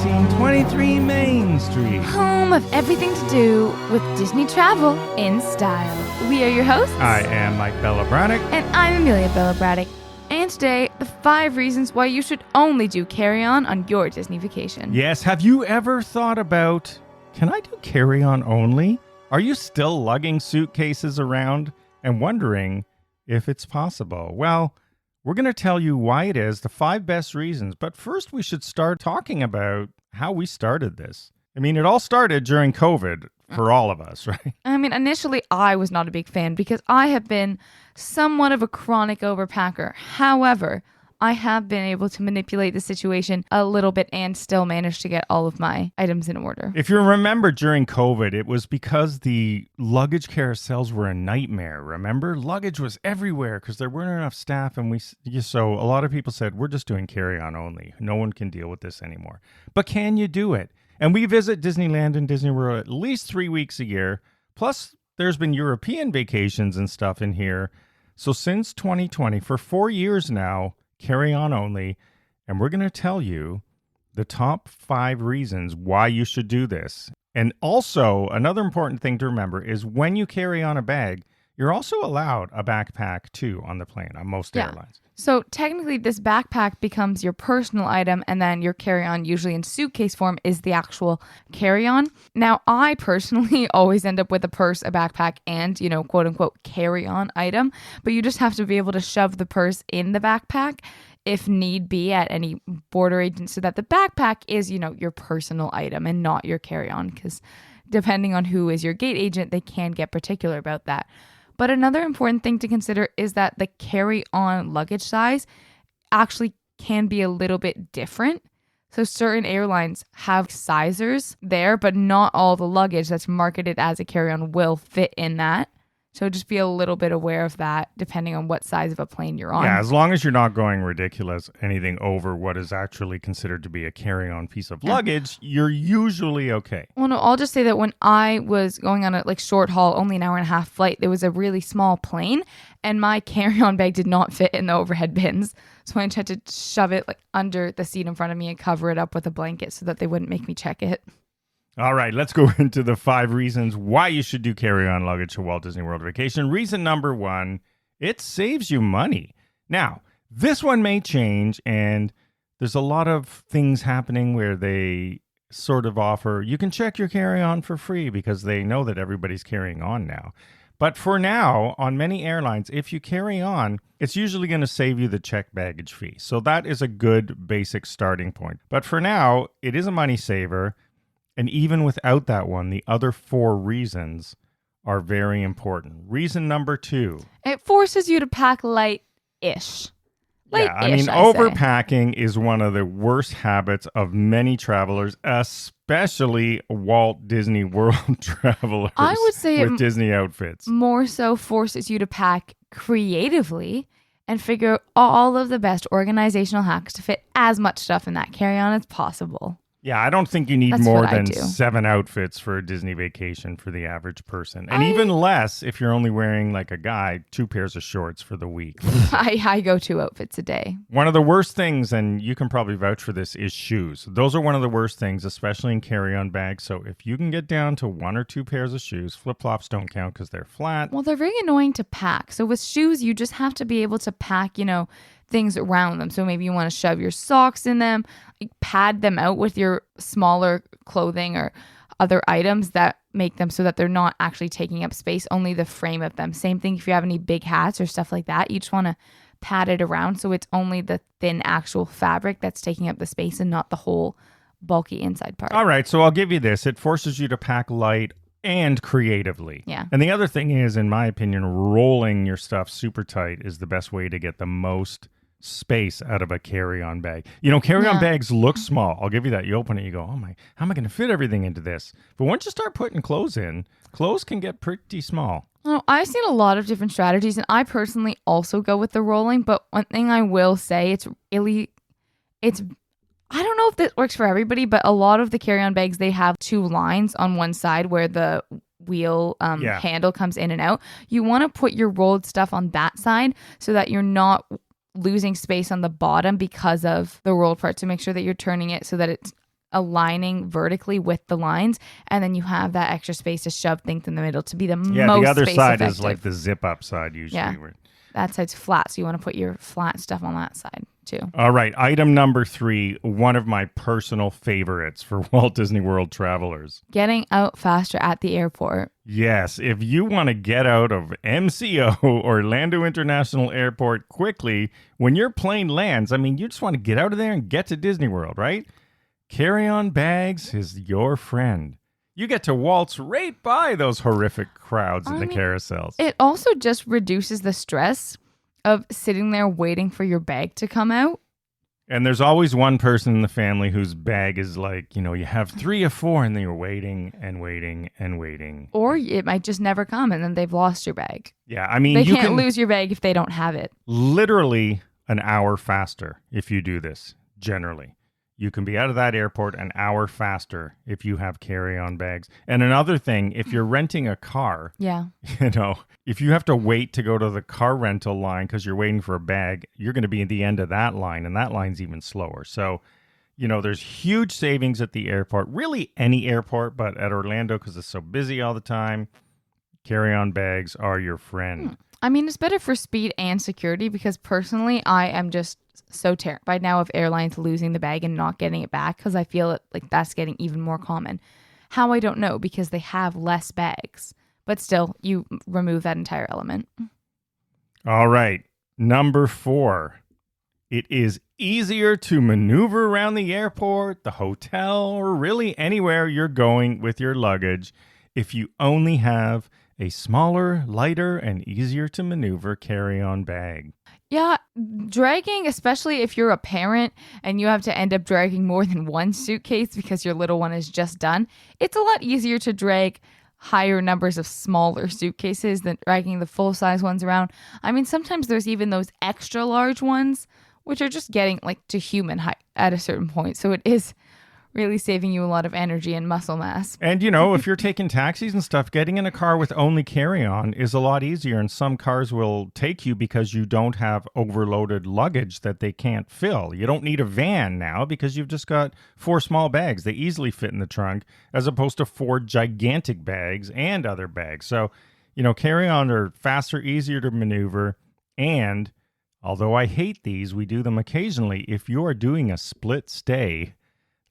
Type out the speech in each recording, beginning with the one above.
1923 Main Street. Home of everything to do with Disney travel in style. We are your hosts. I am Mike Braddock. And I'm Amelia Braddock. And today, the 5 reasons why you should only do carry-on on your Disney vacation. Yes, have you ever thought about, can I do carry-on only? Are you still lugging suitcases around and wondering if it's possible? Well, we're going to tell you why it is, the 5 best reasons. But first, we should start talking about how we started this. I mean, it all started during COVID for all of us, right? I mean, initially, I was not a big fan because I have been somewhat of a chronic overpacker. However, I have been able to manipulate the situation a little bit and still manage to get all of my items in order. If you remember during COVID, it was because the luggage carousels were a nightmare, remember? Luggage was everywhere because there weren't enough staff, and so a lot of people said, we're just doing carry-on only. No one can deal with this anymore. But can you do it? And we visit Disneyland and Disney World at least 3 weeks a year. Plus, there's been European vacations and stuff in here. So since 2020, for 4 years now, carry on only, and we're going to tell you the top 5 reasons why you should do this. And also, another important thing to remember is when you carry on a bag, you're also allowed a backpack too on the plane on most airlines. So technically, this backpack becomes your personal item, and then your carry-on, usually in suitcase form, is the actual carry-on. Now, I personally always end up with a purse, a backpack, and, quote-unquote carry-on item. But you just have to be able to shove the purse in the backpack if need be at any border agent, so that the backpack is, your personal item and not your carry-on. Because depending on who is your gate agent, they can get particular about that. But another important thing to consider is that the carry-on luggage size actually can be a little bit different. So certain airlines have sizers there, but not all the luggage that's marketed as a carry-on will fit in that. So just be a little bit aware of that depending on what size of a plane you're on. Yeah, as long as you're not going ridiculous, anything over what is actually considered to be a carry-on piece of luggage, you're usually okay. Well, no, I'll just say that when I was going on a short haul, only an hour and a half flight, there was a really small plane and my carry-on bag did not fit in the overhead bins. So I had to shove it under the seat in front of me and cover it up with a blanket so that they wouldn't make me check it. All right, let's go into the 5 reasons why you should do carry-on luggage to Walt Disney World vacation. Reason number 1, it saves you money. Now, this one may change, and there's a lot of things happening where they sort of offer, you can check your carry-on for free because they know that everybody's carrying on now. But for now, on many airlines, if you carry on, it's usually going to save you the checked baggage fee. So that is a good basic starting point. But for now, it is a money saver. And even without that one, the other 4 reasons are very important. Reason number 2. It forces you to pack light-ish. Overpacking is one of the worst habits of many travelers, especially Walt Disney World travelers. I would say with Disney outfits. More so forces you to pack creatively and figure out all of the best organizational hacks to fit as much stuff in that carry-on as possible. Yeah, I don't think you need That's more than 7 outfits for a Disney vacation for the average person. And even less if you're only wearing, like a guy, 2 pairs of shorts for the week. I go 2 outfits a day. One of the worst things, and you can probably vouch for this, is shoes. Those are one of the worst things, especially in carry-on bags. So if you can get down to 1 or 2 pairs of shoes, flip-flops don't count because they're flat. Well, they're very annoying to pack. So with shoes, you just have to be able to pack, things around them. So maybe you want to shove your socks in them, pad them out with your smaller clothing or other items that make them so that they're not actually taking up space, only the frame of them. Same thing if you have any big hats or stuff like that. You just want to pad it around so it's only the thin actual fabric that's taking up the space and not the whole bulky inside part. All right, so I'll give you this. It forces you to pack light and creatively. Yeah. And the other thing is, in my opinion, rolling your stuff super tight is the best way to get the most space out of a carry-on bag. Carry-on bags look small. I'll give you that. You open it, you go, oh my, how am I going to fit everything into this? But once you start putting clothes in, clothes can get pretty small. Oh, I've seen a lot of different strategies, and I personally also go with the rolling. But one thing I will say, it's I don't know if this works for everybody, but a lot of the carry-on bags, they have 2 lines on one side where the wheel handle comes in and out. You want to put your rolled stuff on that side so that you're not losing space on the bottom because of the rolled part, to make sure that you're turning it so that it's aligning vertically with the lines, and then you have that extra space to shove things in the middle to be the Yeah, most the other space side effective. is like the zip up side usually. Yeah. That side's flat, so you want to put your flat stuff on that side too. All right, item number 3, one of my personal favorites for Walt Disney World travelers. Getting out faster at the airport. Yes, if you want to get out of MCO, Orlando International Airport, quickly, when your plane lands, I mean, you just want to get out of there and get to Disney World, right? Carry-on bags is your friend. You get to waltz right by those horrific crowds in the carousels. It also just reduces the stress of sitting there waiting for your bag to come out. And there's always one person in the family whose bag is like, you have 3 or 4 and then you're waiting and waiting and waiting. Or it might just never come and then they've lost your bag. Yeah, I mean, they you can't can lose your bag if they don't have it. literally an hour faster if you do this, generally. You can be out of that airport an hour faster if you have carry-on bags. And another thing, if you're renting a car, Yeah. If you have to wait to go to the car rental line because you're waiting for a bag, you're going to be at the end of that line, and that line's even slower. So, there's huge savings at the airport, really any airport, but at Orlando, because it's so busy all the time, carry-on bags are your friend. I mean, it's better for speed and security because personally, I am just so terrified now of airlines losing the bag and not getting it back because I feel like that's getting even more common. How, I don't know, because they have less bags. But still, you remove that entire element. All right. Number 4. It is easier to maneuver around the airport, the hotel, or really anywhere you're going with your luggage if you only have a smaller, lighter, and easier to maneuver carry-on bag. Yeah, dragging, especially if you're a parent and you have to end up dragging more than one suitcase because your little one is just done, it's a lot easier to drag higher numbers of smaller suitcases than dragging the full-size ones around. I mean, sometimes there's even those extra large ones, which are just getting to human height at a certain point. So it is really saving you a lot of energy and muscle mass. And, if you're taking taxis and stuff, getting in a car with only carry-on is a lot easier. And some cars will take you because you don't have overloaded luggage that they can't fill. You don't need a van now because you've just got 4 small bags. They easily fit in the trunk as opposed to 4 gigantic bags and other bags. So, carry-on are faster, easier to maneuver. And although I hate these, we do them occasionally. If you are doing a split stay,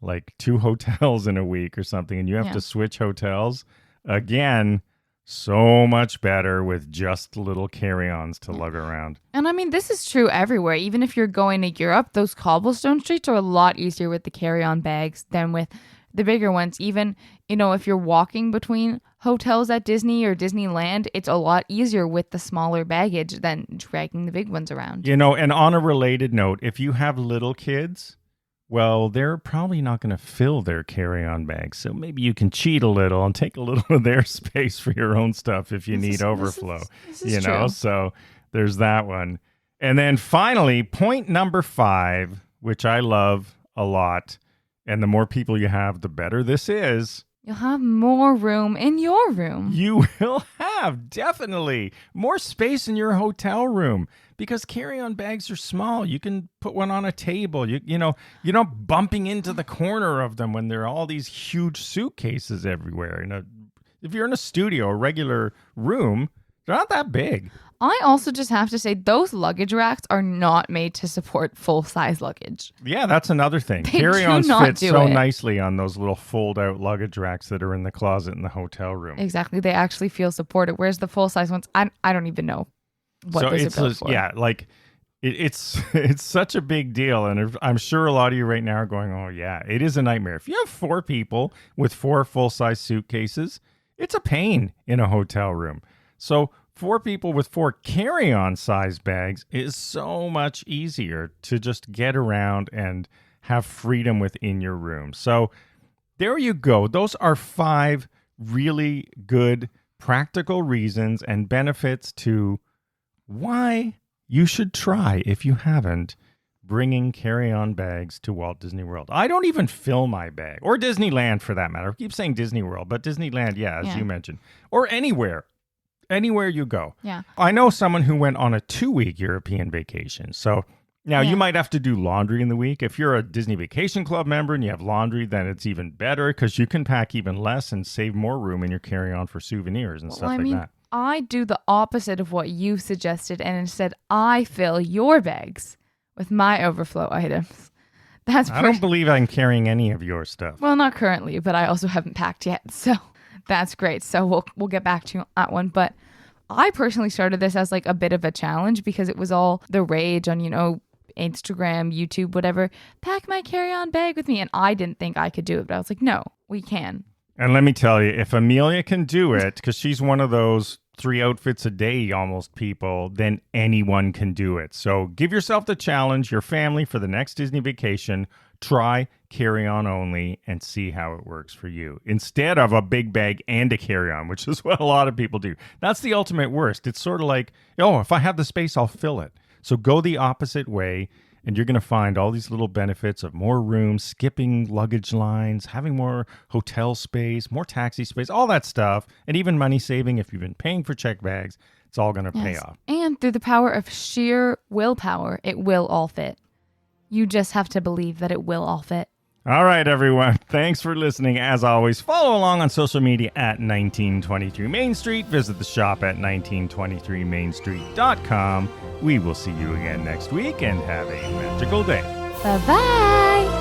like 2 hotels in a week or something, and you have to switch hotels, again, so much better with just little carry-ons to lug around. And I mean, this is true everywhere. Even if you're going to Europe, those cobblestone streets are a lot easier with the carry-on bags than with the bigger ones. Even, if you're walking between hotels at Disney or Disneyland, it's a lot easier with the smaller baggage than dragging the big ones around. And on a related note, if you have little kids, well, they're probably not going to fill their carry-on bags. So maybe you can cheat a little and take a little of their space for your own stuff if you need overflow. This is true. So there's that one. And then finally, point number 5, which I love a lot. And the more people you have, the better this is. You'll have more room in your room. You will have definitely more space in your hotel room because carry-on bags are small. You can put one on a table. You're not bumping into the corner of them when there are all these huge suitcases everywhere. If you're in a studio, a regular room, they're not that big. I also just have to say those luggage racks are not made to support full-size luggage. Yeah, that's another thing. They Carry-ons do not fit do so it. nicely on those little fold-out luggage racks that are in the closet in the hotel room. Exactly. They actually feel supported. Whereas the full-size ones, I don't even know what those are built for. Yeah, it's such a big deal. And I'm sure a lot of you right now are going, oh, yeah, it is a nightmare. If you have 4 people with 4 full-size suitcases, it's a pain in a hotel room. So 4 people with 4 carry-on size bags is so much easier to just get around and have freedom within your room. So there you go. Those are 5 really good practical reasons and benefits to why you should try, if you haven't, bringing carry-on bags to Walt Disney World. I don't even fill my bag, or Disneyland for that matter. I keep saying Disney World, but Disneyland, as you mentioned, or anywhere you go. Yeah. I know someone who went on a 2-week European vacation. So Now, Yeah. you might have to do laundry in the week. If you're a Disney Vacation Club member and you have laundry, then it's even better because you can pack even less and save more room in your carry-on for souvenirs and stuff like that. I do the opposite of what you suggested, and instead I fill your bags with my overflow items. I don't believe I'm carrying any of your stuff. Well, not currently, but I also haven't packed yet, so that's great. So we'll get back to that one, but I personally started this as like a bit of a challenge because it was all the rage on, Instagram, YouTube, whatever. Pack my carry-on bag with me, and I didn't think I could do it, but I was like, no, we can. And let me tell you, if Amelia can do it, because she's one of those 3 outfits a day almost people, then anyone can do it. So give yourself the challenge, your family, for the next Disney vacation. Try carry-on only and see how it works for you. Instead of a big bag and a carry-on, which is what a lot of people do. That's the ultimate worst. It's sort of like, if I have the space, I'll fill it. So go the opposite way, and you're going to find all these little benefits of more room, skipping luggage lines, having more hotel space, more taxi space, all that stuff, and even money saving if you've been paying for check bags. It's all going to pay off. And through the power of sheer willpower, it will all fit. You just have to believe that it will all fit. All right, everyone. Thanks for listening. As always, follow along on social media at 1923 Main Street. Visit the shop at 1923mainstreet.com. We will see you again next week and have a magical day. Bye-bye.